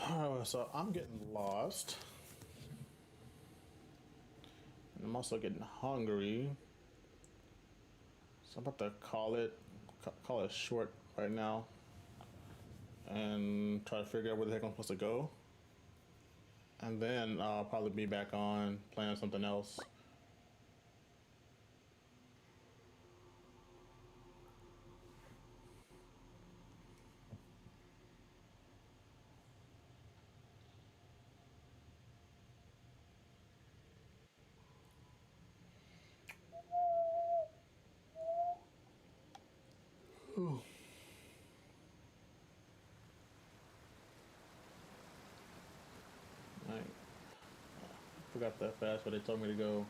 Alright, so I'm getting lost. And I'm also getting hungry. So I'm about to call it short right now. And try to figure out where the heck I'm supposed to go. And then I'll probably be back on playing something else. Whew. Alright. Forgot that fast, but they told me to go.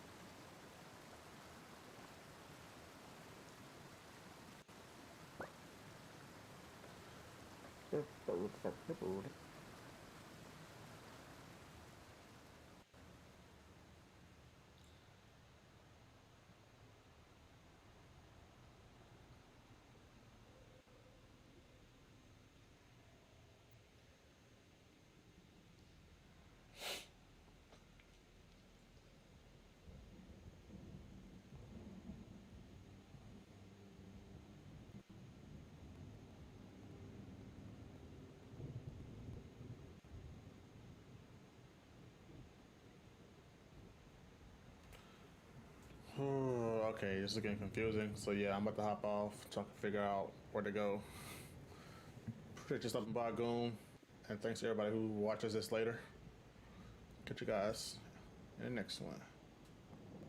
Okay, this is getting confusing. So yeah, I'm about to hop off so I can figure out where to go. Appreciate you stopping by, Goon, and thanks to everybody who watches this later. Catch you guys in the next one.